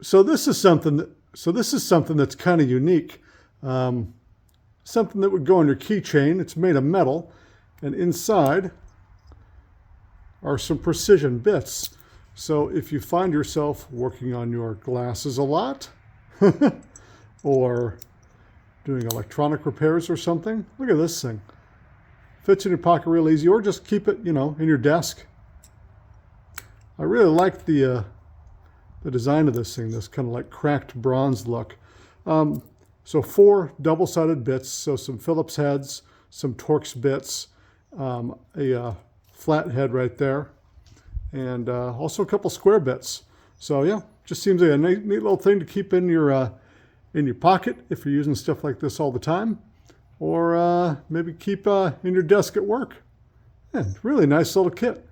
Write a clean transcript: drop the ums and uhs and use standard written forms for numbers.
So this is something that's kind of unique. Something that would go on your keychain. It's made of metal, and inside are some precision bits. So if you find yourself working on your glasses a lot, or doing electronic repairs or something, look at this thing. Fits in your pocket real easy, or just keep it, in your desk. I really like the design of this thing, this kind of like cracked bronze look. So 4 double-sided bits, so some Phillips heads, some Torx bits, a flat head right there, and also a couple square bits. So yeah, just seems like a neat little thing to keep in your pocket if you're using stuff like this all the time, or maybe keep in your desk at work. Yeah, really nice little kit.